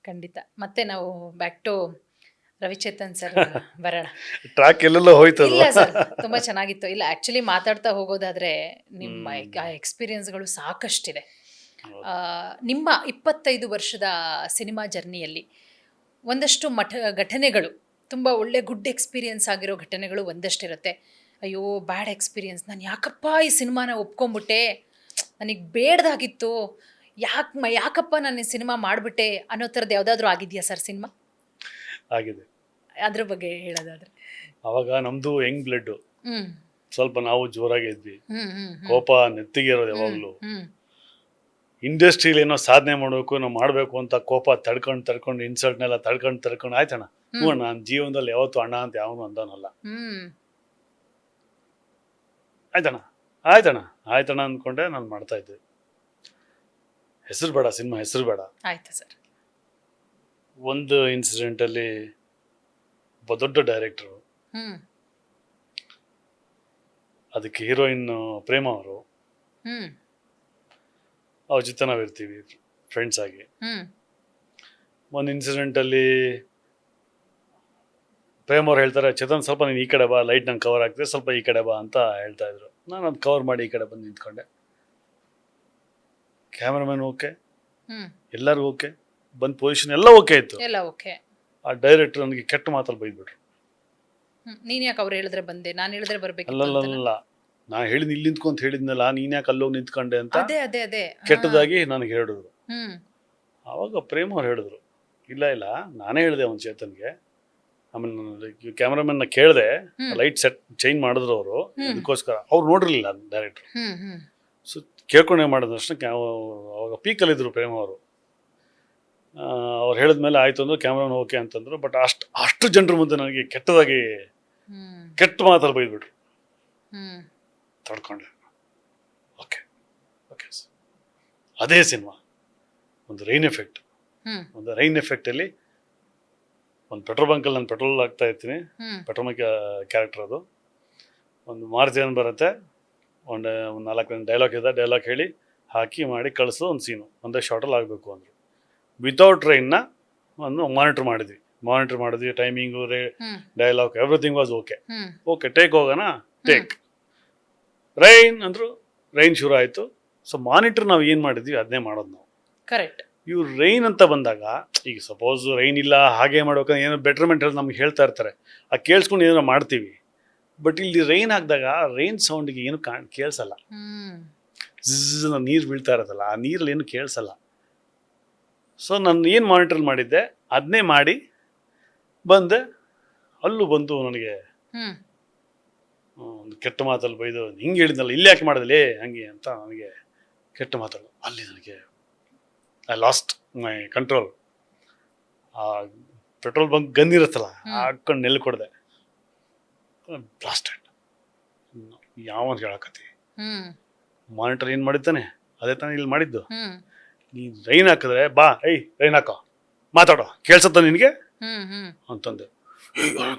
ಖಂಡಿತ. ಮತ್ತೆ ನಾವು ಬ್ಯಾಕ್ ಟು ರವಿಚೇತನ್ ಸರ್ ಬರೋಣ. ಟ್ರ್ಯಾಕ್ ಎಲ್ಲೆಲ್ಲೋ ಹೋಯ್ತದು. ಇಲ್ಲ ಸರ್, ತುಂಬಾ ಚೆನ್ನಾಗಿತ್ತು. ಇಲ್ಲ ಆಕ್ಚುಲಿ ಮಾತಾಡ್ತಾ ಹೋಗೋದಾದ್ರೆ ನಿಮ್ಮ ಎಕ್ಸ್ಪೀರಿಯನ್ಸ್ಗಳು ಸಾಕಷ್ಟಿದೆ. ನಿಮ್ಮ 25 ವರ್ಷದ ಸಿನಿಮಾ ಜರ್ನಿಯಲ್ಲಿ ಒಂದಷ್ಟು ಘಟನೆಗಳು, ತುಂಬ ಒಳ್ಳೆ ಗುಡ್ ಎಕ್ಸ್ಪೀರಿಯನ್ಸ್ ಆಗಿರೋ ಘಟನೆಗಳು ಒಂದಷ್ಟಿರುತ್ತೆ. ಅಯ್ಯೋ ಬ್ಯಾಡ್ ಎಕ್ಸ್ಪೀರಿಯನ್ಸ್, ನಾನು ಯಾಕಪ್ಪ ಈ ಸಿನಿಮಾನ ಒಪ್ಕೊಂಬಿಟ್ಟೆ, ನನಗೆ ಬೇಡ್ದಾಗಿತ್ತು, ಯಾಕಪ್ಪ ನಾನು ಈ ಸಿನಿಮಾ ಮಾಡಿಬಿಟ್ಟೆ ಅನ್ನೋ ಥರದ್ದು ಯಾವುದಾದ್ರೂ ಆಗಿದೆಯಾ ಸರ್ ಸಿನಿಮಾ? ಆಗಿದೆ. ಅದ್ರ ಬಗ್ಗೆ ಹೇಳೋದಾದ್ರೆ ಅವಾಗ ನಮ್ದು ಯಂಗ್ ಬ್ಲಡ್, ಹ್ಮ್ ಸ್ವಲ್ಪ ನಾವು ಜೋರಾಗಿ ಇದ್ವಿ. ಹ್ಮ್ ಹ್ಮ್ ಕೋಪ ನೆತ್ತಿಗೆ ಇರೋದು ಯಾವಾಗ್ಲೂ. ಹ್ಮ್ ಇಂಡಸ್ಟ್ರಿಲಿ ಏನೋ ಸಾಧನೆ ಮಾಡಬೇಕು, ನಾವು ಮಾಡಬೇಕು ಅಂತ ಕೋಪ ತಡ್ಕೊಂಡು ಇನ್ಸಲ್ಟ್ನೆಲ್ಲ ತಡ್ಕೊಂಡು ಆಯ್ತಣ್ಣ. ಹ್ಞೂ ನಾನು ಜೀವನದಲ್ಲಿ ಯಾವತ್ತು ಅಣ್ಣ ಅಂತ ಯಾವನು ಅಂದವನಲ್ಲ. ಹ್ಮ್ ಆಯ್ತಣ್ಣ ಅಂದ್ಕೊಂಡೆ ನಾನು ಮಾಡ್ತಾ ಇದ್ದೆ. ಹೆಸರು ಬೇಡ, ಸಿನಿಮಾ ಹೆಸರು ಬೇಡ. ಆಯ್ತು ಸರ್. ಒಂದು ಇನ್ಸಿಡೆಂಟಲ್ಲಿ ಒಬ್ಬ ದೊಡ್ಡ ಡೈರೆಕ್ಟರು, ಹ್ಮ್ ಅದಕ್ಕೆ ಹೀರೋಯಿನ್ ಪ್ರೇಮ ಅವರು, ಹ್ಮ್ ಅವ್ರ ಜೊತೆ ನಾವಿರ್ತೀವಿ ಫ್ರೆಂಡ್ಸ್ ಆಗಿ. ಹ್ಮ್ ಒಂದು ಇನ್ಸಿಡೆಂಟಲ್ಲಿ ಪ್ರೇಮ್ ಅವ್ರು ಹೇಳ್ತಾರೆ, ಚೇತನ್ ಸ್ವಲ್ಪ ನೀನು ಈ ಕಡೆ ಬಾ, ಲೈಟ್ ನಂಗೆ ಕವರ್ ಆಗ್ತದೆ, ಸ್ವಲ್ಪ ಈ ಕಡೆ ಬಾ ಅಂತ ಹೇಳ್ತಾ ಇದ್ರು. ನಾನು ಅದು ಕವರ್ ಮಾಡಿ ಈ ಕಡೆ ಬಂದು ನಿಂತ್ಕೊಂಡೆ. ಕ್ಯಾಮ್ರಾಮನ್ ಓಕೆ, ಹ್ಮ್ ಎಲ್ಲರಿಗೂ ಓಕೆ, ಬಂದ್ ಪೊಸಿಷನ್ ಎಲ್ಲ ಓಕೆ ಇತ್ತು. ಎಲ್ಲ ಓಕೆ. ಆ ಡೈರೆಕ್ಟರ್ ನನಗೆ ಕೆಟ್ಟ ಮಾತಲ್ಲಿ ಬೈದ್ಬಿಟ್ರು. ನೀನ್ ಯಾಕೆ ಅವ್ರು ಹೇಳಿದ್ರೆ ಬಂದೆ, ನಾನು ಹೇಳಿದ್ರೆ ಬರ್ಬೇಕು? ಅಲ್ಲಲ್ಲ, ನಾನು ಹೇಳಿದ್ ಇಲ್ಲಿ ನಿಂತ್ಕೊಂತ ಹೇಳಿದ್ನಲ್ಲ, ನೀನ್ ಯಾಕೆ ಅಲ್ಲೋಗಿ ನಿಂತ್ಕೊಂಡೆ ಅಂತ ಅದೇ ಅದೇ ಅದೇ ಕೆಟ್ಟದಾಗಿ ನನಗೆ ಹೇಳಿದ್ರು. ಹ್ಮ್ ಆವಾಗ ಪ್ರೇಮ್ ಅವ್ರು ಹೇಳಿದ್ರು, ಇಲ್ಲ ನಾನೇ ಹೇಳಿದೆ ಅವ್ನು ಚೇತನ್ಗೆ. ಆಮೇಲೆ ಕ್ಯಾಮ್ರಾಮನ್ನ ಕೇಳಿದೆ, ಲೈಟ್ ಸೆಟ್ ಚೇಂಜ್ ಮಾಡಿದ್ರು ಅವರು, ಅದಕ್ಕೋಸ್ಕರ ಅವ್ರು ನೋಡಿರ್ಲಿಲ್ಲ ಡೈರೆಕ್ಟರ್. ಹ್ಮ್ ಹ್ಮ್ ಸೊ ಕೇಳ್ಕೊಂಡೆ ಮಾಡಿದ ತಕ್ಷಣ ಅವಾಗ ಪೀಕಲ್ಲಿದ್ರು ಪ್ರೇಮ್ ಅವರು. ಅವ್ರು ಹೇಳಿದ್ಮೇಲೆ ಆಯ್ತು ಅಂದ್ರೆ ಕ್ಯಾಮ್ರಾನ್ ಓಕೆ ಅಂತಂದ್ರು. ಬಟ್ ಅಷ್ಟು ಜನರ ಮುಂದೆ ನನಗೆ ಕೆಟ್ಟದಾಗಿ ಕೆಟ್ಟ ಮಾತಲ್ಲಿ ಬೈದ್ಬಿಟ್ರು. ತಡ್ಕೊಂಡೆ. ಓಕೆ ಅದೇ ಸಿನಿಮಾ ಒಂದು ರೈನ್ ಎಫೆಕ್ಟ್. ಒಂದು ರೈನ್ ಎಫೆಕ್ಟಲ್ಲಿ ಒಂದು ಪೆಟ್ರೋಲ್ ಬಂಕಲ್ಲಿ ನಾನು ಪೆಟ್ರೋಲ್ ಹಾಕ್ತಾ ಇರ್ತೀನಿ. ಪೆಟ್ರೋಲ್ ಬಂಕ್ ಕ್ಯಾರೆಕ್ಟರ್ ಅದು. ಒಂದು ಮಾರ್ಚ್ ಏನು ಬರುತ್ತೆ, ಒಂದು 4 ಡೈಲಾಗ್ ಇದೆ, ಡೈಲಾಗ್ ಹೇಳಿ ಹಾಕಿ ಮಾಡಿ ಕಳಿಸೋ ಒಂದು ಸೀನು ಒಂದೇ ಶಾರ್ಟಲ್ಲಿ ಆಗಬೇಕು ಅಂದರು. ವಿತೌಟ್ ರೈನ್ನ ಒಂದು ಮಾನಿಟರ್ ಮಾಡಿದ್ವಿ. Timing, dialogue, everything was okay. Take ಹೋಗೋಣ, ಟೇಕ್. ರೈನ್ ಅಂದರು, ರೈನ್ ಶುರು ಆಯಿತು. ಸೊ ಮಾನಿಟರ್ ನಾವು ಏನು ಮಾಡಿದ್ವಿ ಅದನ್ನೇ ಮಾಡೋದು ನಾವು. ಕರೆಕ್ಟ್. ಇವ್ರು ರೈನ್ ಅಂತ ಬಂದಾಗ, ಈಗ ಸಪೋಸ್ ರೈನ್ ಇಲ್ಲ ಹಾಗೆ ಮಾಡ್ಬೇಕಂದ್ರೆ ಏನೋ ಬೆಟರ್ಮೆಂಟ್ ಹೇಳಿ ನಮ್ಗೆ ಹೇಳ್ತಾ ಇರ್ತಾರೆ, ಆ ಕೇಳಿಸ್ಕೊಂಡು ಏನೋ ಮಾಡ್ತೀವಿ. ಬಟ್ ಇಲ್ಲಿ ರೈನ್ ಹಾಕಿದಾಗ ರೈನ್ ಸೌಂಡ್ಗೆ ಏನು ಕೇಳಿಸಲ್ಲ. ನೀರು ಬೀಳ್ತಾ ಇರತ್ತಲ್ಲ, ಆ ನೀರಲ್ಲಿ ಏನು ಕೇಳಿಸಲ್ಲ. ಸೊ ನಾನು ಏನು ಮಾನಿಟರ್ ಮಾಡಿದ್ದೆ ಅದನ್ನೇ ಮಾಡಿ ಬಂದೆ. ಅಲ್ಲೂ ಬಂದು ನನಗೆ ಒಂದು ಕೆಟ್ಟ ಮಾತಲ್ಲಿ ಬೈದು, ಹಿಂಗೆ ಹೇಳಿದ್ನಲ್ಲ, ಇಲ್ಲಿ ಯಾಕೆ ಮಾಡಿದ್ಲಿ ಹಂಗೆ ಅಂತ ನನಗೆ ಕೆಟ್ಟ ಮಾತಲ್ಲ. ಅಲ್ಲಿ ನನಗೆ ಐ ಲಾಸ್ಟ್ ಮೈ ಕಂಟ್ರೋಲ್. ಆ ಪೆಟ್ರೋಲ್ ಬಂಕ್ ಗನ್ ಇರುತ್ತಲ್ಲ, ಹಾಕೊಂಡು ನೆಲ್ ಕೊಡ್ದೆ. ಬ್ಲಾಸ್ಟೆಡ್. ಯಾವನ್ ಹೇಳಕತ್ತಿ, ಮಾನಿಟರ್ ಏನು ಮಾಡಿದ್ದಾನೆ ಅದೇ ತಾನೇ ಇಲ್ಲಿ ಮಾಡಿದ್ದು. ನೀನು ರೈನ್ ಹಾಕಿದ್ರೆ ಬಾ, ರೈನ್ ಹಾಕೋ, ಮಾತಾಡೋ, ಕೇಳ್ಸತ್ತ ನಿನಗೆ ಅಂತಂದೆ.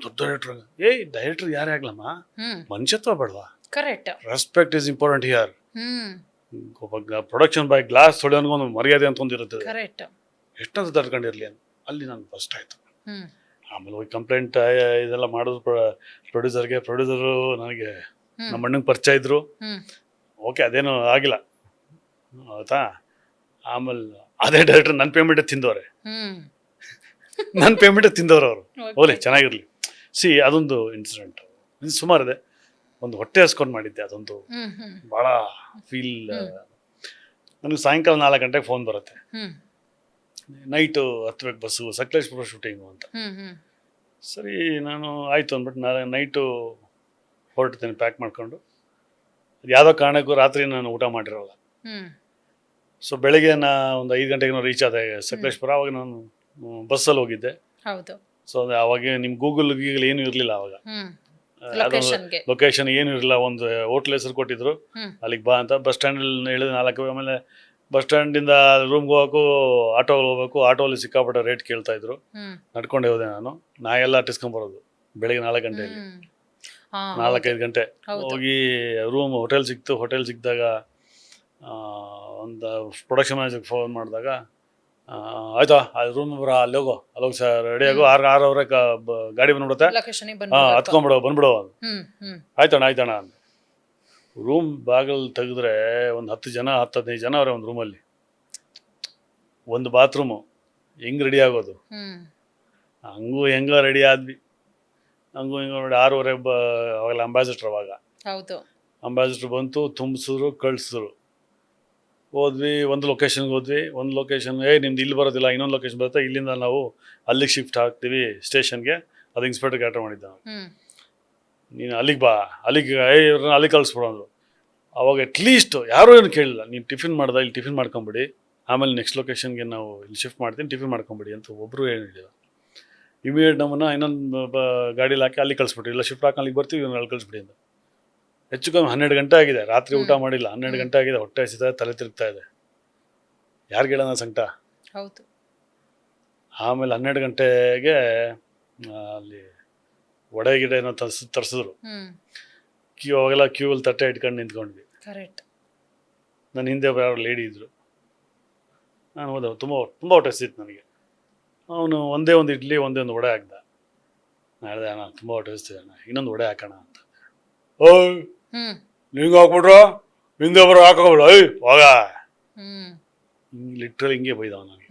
ದೊಡ್ಡ ಡೈರೆಕ್ಟರ್, ಡೈರೆಕ್ಟರ್ ಯಾರೇ ಆಗ್ಲಮ್ಮ, ಮನುಷ್ಯತ್ವ ಬೇಡವಾ? Correct. Respect is important here. ಒಬ್ಬ ಪ್ರೊಡಕ್ಷನ್ ಬೈ ಗ್ಲಾಸ್ ತೊಳೆಯೋನ್ಗೂ ಒಂದು ಮರ್ಯಾದೆ ಅಂತ ಒಂದಿರುತ್ತದೆ. ಕರೆಕ್ಟ್. ಎಷ್ಟಂತ ತಡ್ಕೊಂಡಿರ್ಲಿ ಅಂತ ಅಲ್ಲಿ ನಾನು ಫಸ್ಟ್ ಆಯ್ತು. ಆಮೇಲೆ ಹೋಗಿ ಕಂಪ್ಲೇಂಟ್ ಇದೆಲ್ಲ ಮಾಡಿದ್ರು ಪ್ರೊಡ್ಯೂಸರು ನನಗೆ ನಮ್ಮ ಅಣ್ಣಂಗೆ ಪರಿಚಯ ಇದ್ರು. ಓಕೆ, ಅದೇನು ಆಗಿಲ್ಲ ಆಯ್ತಾ. ಆಮೇಲೆ ಅದೇ ಡೈರೆಕ್ಟರ್ ನನ್ನ ಪೇಮೆಂಟ್ ತಿಂದವ್ರೆ. ಅವರು. ಓಲೆ ಚೆನ್ನಾಗಿರ್ಲಿ. ಅದೊಂದು ಇನ್ಸಿಡೆಂಟ್ ಸುಮಾರಿದೆ. ಒಂದು ಹೊಟ್ಟೆ ಹಸ್ಕೊಂಡು ಮಾಡಿದ್ದೆ, ಅದೊಂದು ಭಾಳ ಫೀಲ್. ನನಗೆ ಸಾಯಂಕಾಲ 4 ಗಂಟೆಗೆ ಫೋನ್ ಬರುತ್ತೆ, ನೈಟು ಹತ್ಬೇಕು ಬಸ್ಸು, ಸಕಲೇಶ್ಪುರ ಶೂಟಿಂಗು ಅಂತ. ಸರಿ, ನಾನು ಆಯಿತು ಅಂದ್ಬಿಟ್ಟು ನೈಟು ಹೊರಡ್ತೀನಿ ಪ್ಯಾಕ್ ಮಾಡ್ಕೊಂಡು. ಯಾವುದೋ ಕಾರಣಕ್ಕೂ ರಾತ್ರಿ ನಾನು ಊಟ ಮಾಡಿರೋಲ್ಲ. ಸೊ ಬೆಳಗ್ಗೆ ಒಂದು 5 ಗಂಟೆಗೆ ರೀಚ್ ಆದೆ ಸಕಲೇಶ್ಪುರ. ಅವಾಗ ನಾನು ಬಸ್ಸಲ್ಲಿ ಹೋಗಿದ್ದೆ. ಸೊ ಅವಾಗ ನಿಮ್ಮ ಗೂಗಲ್ ಏನೂ ಇರಲಿಲ್ಲ ಅವಾಗ. ಲೊಕೇಶನ್ ಏನು ಇರಲಿಲ್ಲ. ಒಂದು ಹೋಟ್ಲ್ ಹೆಸರು ಕೊಟ್ಟಿದ್ರು, ಅಲ್ಲಿಗೆ ಬಾ ಅಂತ. ಬಸ್ ಸ್ಟ್ಯಾಂಡಲ್ಲಿ ಹೇಳಿದೆ 4. ಆಮೇಲೆ ಬಸ್ ಸ್ಟ್ಯಾಂಡಿಂದ ರೂಮ್ಗೆ ಹೋಗೋಕ್ಕೂ ಆಟೋಲ್ಲಿ ಹೋಗ್ಬೇಕು. ಆಟೋಲ್ಲಿ ಸಿಕ್ಕಾಪಟ್ಟೆ ರೇಟ್ ಕೇಳ್ತಾ ಇದ್ರು. ನಡ್ಕೊಂಡೆ ಹೋದೆ ನಾನು. ಎಲ್ಲ ಟಿಸ್ಕೊಂಬರೋದು ಬೆಳಗ್ಗೆ 4 ಗಂಟೆಯಲ್ಲಿ, 4-5 ಗಂಟೆ ಹೋಗಿ ಹೋಟೆಲ್ ಸಿಕ್ತು. ಹೋಟೆಲ್ ಸಿಕ್ಕಿದಾಗ ಒಂದು ಪ್ರೊಡಕ್ಷನ್ ಮ್ಯಾನೇಜರ್ಗೆ ಫೋನ್ ಮಾಡಿದಾಗ ಆಯ್ತಾ ಅದು ರೂಮ್ ಬರ ಅಲ್ಲೋಗಿ ಸರ್ ರೆಡಿ ಆಗೋ 6 ಗಾಡಿ ಬಂದ್ಬಿಡುತ್ತೆ. ಲೊಕೇಶನ್ ಹತ್ಕೊಂಡ್ಬಿಡೋ ಬಂದ್ಬಿಡೋ. ಹ್ಮ್ ಆಯ್ತಣ್ಣ ಅಂದೆ. ರೂಮ್ ಬಾಗಿಲು ತೆಗೆದ್ರೆ ಒಂದು 10-15 ಜನ ಅವ್ರೆ ಒಂದು ರೂಮಲ್ಲಿ. ಒಂದು ಬಾತ್ರೂಮು. ಹೆಂಗೆ ರೆಡಿ ಆಗೋದು? ಹಂಗೂ ಹೆಂಗೋ ರೆಡಿ ಆದ್ವಿ. ಹಂಗೂ ಹಿಂಗೆ ನೋಡಿ 6:30 ಅವಾಗೆಲ್ಲ ಅಂಬಾಸಿಡರ್. ಅವಾಗ ಹೌದು, ಅಂಬಾಸಿಡರ್ ಬಂತು, ತುಂಬಿಸಿದ್ರು, ಕಳಿಸಿದ್ರು. ಹೋದ್ವಿ, ಒಂದು ಲೊಕೇಶನ್ಗೆ ಹೋದ್ವಿ. ಒಂದು ಲೊಕೇಶನ್ ನಿಮ್ದು ಇಲ್ಲಿ ಬರೋದಿಲ್ಲ, ಇನ್ನೊಂದು ಲೊಕೇಶನ್ ಬರುತ್ತೆ, ಇಲ್ಲಿಂದ ನಾವು ಅಲ್ಲಿಗೆ ಶಿಫ್ಟ್ ಆಗ್ತೀವಿ ಸ್ಟೇಷನ್ಗೆ. ಅದು ಇನ್ಸ್ಪೆಕ್ಟರ್ಗೆ ಆರ್ಡರ್ ಮಾಡಿದ್ದ. ನೀನು ಅಲ್ಲಿಗೆ ಬಾ, ಇವ್ರನ್ನ ಅಲ್ಲಿಗೆ ಕಳಿಸ್ಬಿಡು ಅಂದರು. ಅವಾಗ ಅಟ್ಲೀಸ್ಟ್ ಯಾರೂ ಏನು ಕೇಳಿಲ್ಲ, ನೀನು ಟಿಫಿನ್ ಮಾಡ್ದೆ ಇಲ್ಲಿ ಟಿಫಿನ್ ಮಾಡ್ಕೊಂಬಿಡಿ, ಆಮೇಲೆ ನೆಕ್ಸ್ಟ್ ಲೊಕೇಶನ್ಗೆ ನಾವು ಇಲ್ಲಿ ಶಿಫ್ಟ್ ಮಾಡ್ತೀನಿ, ಟಿಫಿನ್ ಮಾಡ್ಕೊಂಬಿಡಿ ಅಂತ ಒಬ್ಬರು ಏನು ಹೇಳಿಲ್ಲ. ಇಮಿಡಿಯೇಟ್ ನಮ್ಮನ್ನು ಇನ್ನೊಂದು ಗಾಡೀಲಿ ಹಾಕಿ ಅಲ್ಲಿ ಕಳಿಸ್ಬಿಟ್ರಿ, ಇಲ್ಲ ಶಿಫ್ಟ್ ಹಾಕಿ ಅಲ್ಲಿಗೆ ಬರ್ತೀವಿ, ಇವ್ರನ್ನ ಅಲ್ಲಿ ಕಳಿಸ್ಬಿಡಿ ಅಂತ. ಹೆಚ್ಚು ಕಮ್ಮಿ 12 ಗಂಟೆ ಆಗಿದೆ. ರಾತ್ರಿ ಊಟ ಮಾಡಿಲ್ಲ, 12 ಗಂಟೆ ಆಗಿದೆ. ಹೊಟ್ಟೆ ಹಸಿತಾ ಇದೆ, ತಲೆ ತಿರುಗ್ತಾ ಇದೆ. ಯಾರಿಗೆ ಹೇಳೋಣ ಸಂಕಟ? ಹೌದು. ಆಮೇಲೆ 12 ಗಂಟೆಗೆ ಅಲ್ಲಿ ವಡೆ ಗಿಡ ಏನೋ ತರಿಸಿದ್ರು. ಅವಾಗೆಲ್ಲ ಕ್ಯೂವಲ್ಲಿ ತಟ್ಟೆ ಇಟ್ಕೊಂಡು ನಿಂತ್ಕೊಂಡ್ವಿ. ಕರೆಕ್ಟ್. ನನ್ನ ಹಿಂದೆ ಯಾರು ಲೇಡಿ ಇದ್ರು. ನಾನು ಹೋದ, ತುಂಬ ಹೊಟ್ಟೆ ಹಸಿತ್ತು ನನಗೆ. ಅವನು ಒಂದೇ ಒಂದು ಇಡ್ಲಿ, ಒಂದೇ ಒಂದು ವಡೆ ಹಾಕ್ದ. ನಾನು ಹೇಳಿದೆ, ಅಣ್ಣ ತುಂಬ ಹೊಟ್ಟೆ ಹಸಿತಿದೆ ಅಣ್ಣ, ಇನ್ನೊಂದು ವಡೆ ಹಾಕೋಣ ಅಂತ. ಓಯ್ ನಿಂಗೆ ಹಾಕ್ಬಿಟ್ರ, ಹಿಂದೆ ಬರೋ ಹಾಕೋಬಿಡ, ಓಯ್ ಹೋಗ. ಲಿಟ್ರಲಿ ಹಿಂಗೆ ಬೈದವ ನನಗೆ.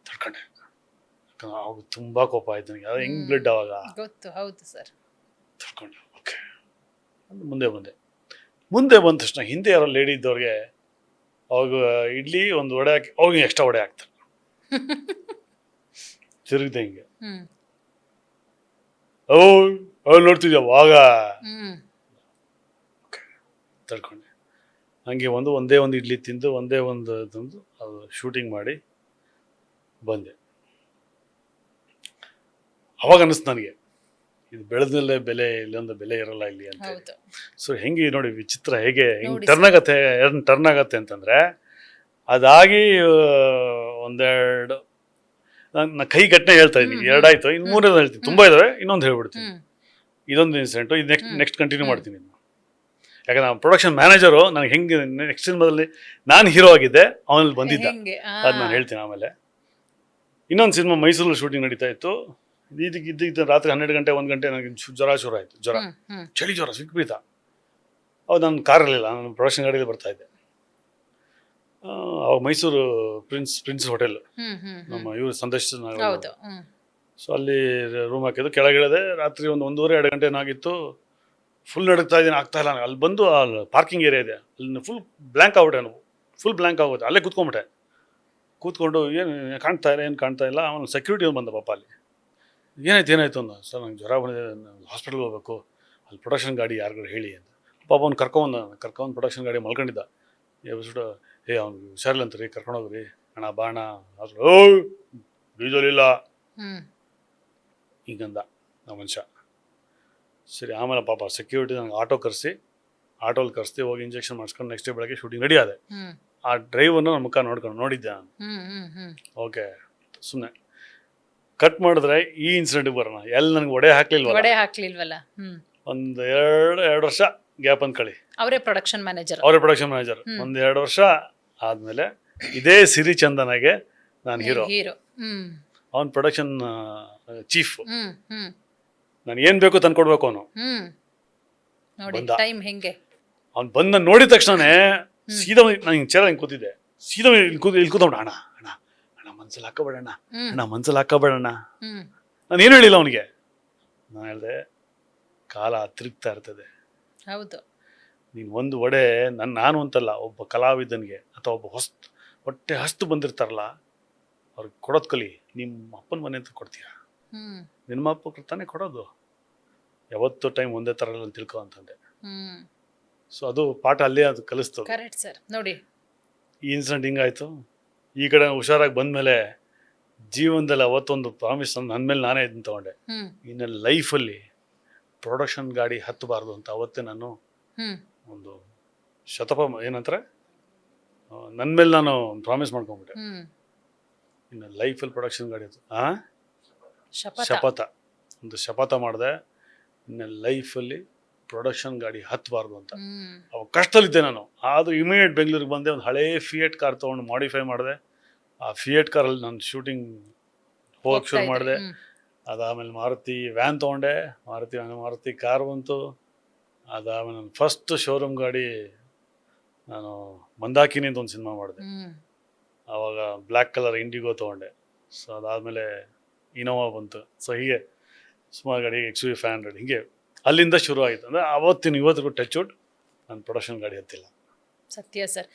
ತಡ್ಕೊಂಡೆ. ಅವಾಗ ತುಂಬ ಕೋಪ ಆಯ್ತು ನನಗೆ. ಅದು ಹೆಂಗ್ ಬ್ಲಡ್ ಅವಾಗ ಗೊತ್ತು. ಹೌದು ಸರ್. ತಡ್ಕೊಂಡೆ. ಓಕೆ, ಮುಂದೆ ಬಂದ ತಕ್ಷಣ ಹಿಂದೆ ಯಾರೋ ಲೇಡಿ ಇದ್ದವ್ರಿಗೆ ಅವಾಗ ಇಡ್ಲಿ ಒಂದು ವಡೆ ಹಾಕಿ ಅವಾಗ ಎಕ್ಸ್ಟ್ರಾ ವಡೆ ಹಾಕ್ತಾರೆ. ತಿರುಗಿದೆ ಹಿಂಗೆ. ಅವ್ರು ನೋಡ್ತಿದ್ಯ ಅವಾಗ. ತಡ್ಕೊಂಡೆ. ಹಂಗೆ ಒಂದೇ ಒಂದು ಇಡ್ಲಿ ತಿಂದು ಒಂದೇ ಒಂದು ತಂದು ಅದು ಶೂಟಿಂಗ್ ಮಾಡಿ ಬಂದೆ. ಅವಾಗ ಅನ್ನಿಸ್ತು ನನಗೆ, ಇದು ಬೆಳೆದಲ್ಲೇ ಬೆಲೆ, ಇಲ್ಲೊಂದು ಬೆಲೆ ಇರಲ್ಲ ಇಲ್ಲಿ ಅಂತ. ಸೊ ಹೆಂಗೆ ನೋಡಿ ವಿಚಿತ್ರ, ಹೇಗೆ ಹೆಂಗೆ ಟರ್ನ್ ಆಗತ್ತೆ ಅಂತಂದ್ರೆ, ಅದಾಗಿ ಒಂದೆರಡು ನನ್ನ ಕೈ ಘಟನೆ ಹೇಳ್ತಾ ಇದ್ದೀನಿ, 2 ಆಯ್ತು, ಇನ್ನು 3 ಹೇಳ್ತೀನಿ. ತುಂಬ ಇದಾವೆ, ಇನ್ನೊಂದು ಹೇಳ್ಬಿಡ್ತೀನಿ. ಇದೊಂದು ಇನ್ಸಿಡೆಂಟು, ಇದು ನೆಕ್ಸ್ಟ್ ಕಂಟಿನ್ಯೂ ಮಾಡ್ತೀನಿ. ಯಾಕಂದ್ರೆ ನಾನು ಪ್ರೊಡಕ್ಷನ್ ಮ್ಯಾನೇಜರು. ನನಗೆ ಹೆಂಗೆ ನೆಕ್ಸ್ಟ್ ಸಿನಿಮಾದಲ್ಲಿ ನಾನು ಹೀರೋ ಆಗಿದ್ದೆ, ಅವನಲ್ಲಿ ಬಂದಿದ್ದ, ಅದು ನಾನು ಹೇಳ್ತೀನಿ ಆಮೇಲೆ. ಇನ್ನೊಂದು ಸಿನಿಮಾ ಮೈಸೂರಲ್ಲಿ ಶೂಟಿಂಗ್ ನಡೀತಾ ಇತ್ತು. ಇದಕ್ಕೆ ರಾತ್ರಿ 12 ಗಂಟೆ 1 ಗಂಟೆ ನನಗೆ ಜ್ವರ ಶುರು ಆಯಿತು. ಚಳಿ ಜ್ವರ ಸಿಕ್ಬಿತ. ಅವಾಗ ನಾನು ಕಾರಲ್ಲಿಲ್ಲ, ನಾನು ಪ್ರೊಡಕ್ಷನ್ ಗಾಡಿಯಲ್ಲಿ ಬರ್ತಾ ಇದ್ದೆ. ಅವಾಗ ಮೈಸೂರು ಪ್ರಿನ್ಸ್ ಹೋಟೆಲ್, ನಮ್ಮ ಇವರು ಸಂದೇಶ್. ಸೊ ಅಲ್ಲಿ ರೂಮ್ ಹಾಕಿದ್ದು, ಕೆಳಗಿಳದೆ. ರಾತ್ರಿ 1-1:30-2 ಗಂಟೆ ಏನಾಗಿತ್ತು. ಫುಲ್ ನಡುಗ್ತಾ ಇದ್ದೀನಿ, ಆಗ್ತಾ ಇಲ್ಲ. ಅಲ್ಲಿ ಬಂದು ಅಲ್ಲಿ ಪಾರ್ಕಿಂಗ್ ಏರಿಯಾ ಇದೆ, ಅಲ್ಲಿ ಫುಲ್ ಬ್ಲ್ಯಾಂಕ್ ಆಗುತ್ತೆ. ಅಲ್ಲೇ ಕೂತ್ಕೊಂಡು ಏನು ಕಾಣ್ತಾ ಇಲ್ಲ. ಅವನು ಸೆಕ್ಯೂರಿಟಿ ಬಂದ ಪಾಪ. ಅಲ್ಲಿ ಏನಾಯ್ತು ಅಂದ. ಸರ್ ನಂಗೆ ಜ್ವರ ಬಂದಿದೆ, ಹಾಸ್ಪಿಟಲ್ಗೆ ಹೋಗ್ಬೇಕು, ಅಲ್ಲಿ ಪ್ರೊಡಕ್ಷನ್ ಗಾಡಿ ಯಾರಿಗಾರು ಹೇಳಿ ಅಂತ. ಪಾಪ ಅವ್ನು ಕರ್ಕೊಂಡು ಪ್ರೊಡಕ್ಷನ್ ಗಾಡಿ ಮಲ್ಕೊಂಡಿದ್ದ. ಎಬ್ಬಿಸ್ಬಿಟ್ಟು, ಅವ್ನು ಹುಷಾರಿಲ್ಲ ಅಂತೀರಿ, ಕರ್ಕೊಂಡೋಗ್ರಿ ಅಣ್ಣ, ಬಾ ಅಣ್ಣ, ಡೀಸೆಲ್ ಇಲ್ಲ ಹೀಗಂದ ಆ ಮನುಷ್ಯ. ಸರಿ, ಆಮೇಲೆ ಪಾಪ ಸೆಕ್ಯೂರಿಟಿ ನನಗೆ ಆಟೋಲ್ಲಿ ಕರೆಸಿ ಹೋಗಿ ಇಂಜೆಕ್ಷನ್ ಮಾಡಿಸ್ಕೊಂಡು ನೆಕ್ಸ್ಟ್ ಡೇ ಬೆಳಗ್ಗೆ ಶೂಟಿಂಗ್ ರೆಡಿ ಆದೆ. ಆ ಡ್ರೈವರ್ನ ನನ್ನ ಮುಖ ನೋಡಿದ್ದೆ ನಾನು. ಓಕೆ, ಸುಮ್ಮನೆ ಕಟ್ ಮಾಡಿದ್ರೆ ಈ ಇನ್ಸಿಡೆಂಟ್ಗೆ ಬರೋಣ. ಎಲ್ಲಿ ನನಗೆ ವಡೆ ಹಾಕ್ಲಿಲ್ವಲ್ಲ. ಒಂದು 2 ವರ್ಷ ಗ್ಯಾಪ್ ಅಂದ್ಕೊಳ್ಳಿ. ಅವರೇ ಪ್ರೊಡಕ್ಷನ್ ಮ್ಯಾನೇಜರ್. 1-2 ವರ್ಷ ಆದಮೇಲೆ ಇದೇ ಸಿರಿಚಂದನಗೆ ನಾನು ಹೀರೋ. ಅವನು ಪ್ರೊಡಕ್ಷನ್ ಚೀಫ್. ನಾನು ಏನು ಬೇಕು ತಂದ್ಕೊಡ್ಬೇಕು. ಅವನು ಅವ್ನು ಬಂದ ನೋಡಿದ ತಕ್ಷಣನೇ ಸೀದಾ ನಾನು ಚೇರ ಹಿಂಗೆ ಕೂತಿದ್ದೆ. ಸೀದಾ ಇಲ್ಲಿ ಕೂತ್ಬಿಡ, ಅಣ್ಣ ಮನ್ಸಲ್ಲಿ ಹಾಕೋಬೇಡಣ್ಣ. ನಾನು ಏನು ಹೇಳಿಲ್ಲ ಅವನಿಗೆ. ನಾನು ಹೇಳಿದೆ, ಕಾಲ ತಿರುಗ್ತಾ ಇರ್ತದೆ. ಹೌದು, ನೀನು ಒಂದು ವಡೆ ನಾನು ಅಂತಲ್ಲ, ಒಬ್ಬ ಕಲಾವಿದನಿಗೆ ಅಥವಾ ಒಬ್ಬ ಹೊಟ್ಟೆ ಹಸ್ತು ಬಂದಿರ್ತಾರಲ್ಲ, ಅವ್ರಿಗೆ ಕೊಡೋದು ಕಲಿ. ನಿಮ್ಮ ಅಪ್ಪನ ಮನೆ ಅಂತ ಕೊಡ್ತೀಯ, ನಿಮ್ಮ ಅಪ್ಪ ತಾನೇ ಕೊಡೋದು. ಯಾವತ್ತೂ ಟೈಮ್ ಒಂದೇ ಥರ ಇಲ್ಲ ಅಂತ ತಿಳ್ಕೊ ಅಂತಂದೆ. ಸೊ ಅದು ಪಾಠ ಅಲ್ಲೇ ಅದು ಕಲಿಸ್ತದೆ. Correct sir. ನೋಡಿ, ಈ ಇನ್ಸಿಡೆಂಟ್ ಹಿಂಗಾಯ್ತು. ಈ ಕಡೆ ಹುಷಾರಾಗಿ ಬಂದಮೇಲೆ ಜೀವನದಲ್ಲಿ ಅವತ್ತೊಂದು ಪ್ರಾಮಿಸ್ ನನ್ನ ಮೇಲೆ ನಾನೇ ಇದನ್ನು ತಗೊಂಡೆ. ಇನ್ನು ಲೈಫಲ್ಲಿ ಪ್ರೊಡಕ್ಷನ್ ಗಾಡಿ ಹತ್ತಬಾರ್ದು ಅಂತ ಅವತ್ತೇ ನಾನು ಒಂದು ಏನಂತಾರೆ, ನನ್ನ ಮೇಲೆ ನಾನು ಪ್ರಾಮಿಸ್ ಮಾಡ್ಕೊಂಡ್ಬಿಟ್ಟೆ. ಇನ್ನು ಲೈಫಲ್ಲಿ ಪ್ರೊಡಕ್ಷನ್ ಗಾಡಿ ಶಪಥ ಮಾಡಿದೆ. ಇನ್ನು ಲೈಫಲ್ಲಿ ಪ್ರೊಡಕ್ಷನ್ ಗಾಡಿ ಹತ್ತಬಾರ್ದು ಅಂತ. ಹ್ಮ್ ಅವಾಗ ಕಷ್ಟದಲ್ಲಿದ್ದೆ ನಾನು. ಆದರೂ ಇಮಿಡಿಯೇಟ್ ಬೆಂಗಳೂರಿಗೆ ಬಂದೆ, ಒಂದು ಹಳೇ ಫಿಯೇಟ್ ಕಾರ್ ತೊಗೊಂಡು ಮಾಡಿಫೈ ಮಾಡಿದೆ. ಆ ಫಿಯೇಟ್ ಕಾರಲ್ಲಿ ನಾನು ಶೂಟಿಂಗ್ ಹೋಗಕ್ಕೆ ಹೋಗ್ತಾ ಶುರು ಇದ್ರಿ. ಮಾಡಿದೆ. ಹ್ಮ್. ಅದಾದಮೇಲೆ ಮಾರುತಿ ವ್ಯಾನ್ ತೊಗೊಂಡೆ, ಮಾರುತಿ ಕಾರ್ ಬಂತು. ಅದಾದಮೇಲೆ ನನ್ನ ಫಸ್ಟ್ ಶೋರೂಮ್ ಗಾಡಿ ನಾನು ಮಂದಾಕಿನಿ ಅಂತ ಒಂದು ಸಿನಿಮಾ ಮಾಡಿದೆ. ಹ್ಮ್ ಆವಾಗ ಬ್ಲ್ಯಾಕ್ ಕಲರ್ ಇಂಡಿಗೋ ತೊಗೊಂಡೆ. ಸೊ ಅದಾದಮೇಲೆ ಇನೋವಾ ಬಂತು. ಸೊ ಹೀಗೆ ಸುಮಾರು ಗಾಡಿ XUV 500 ಹೀಗೆ ಅಲ್ಲಿಂದ ಶುರು ಆಯಿತು. ಅಂದರೆ ಅವತ್ತಿನ ಇವತ್ತಿಗೂ ಟಚ್ ವುಡ್ ನಾನು ಪ್ರೊಡಕ್ಷನ್ ಗಾಡಿ ಹತ್ತಿಲ್ಲ. ಸತ್ಯ ಸರ್.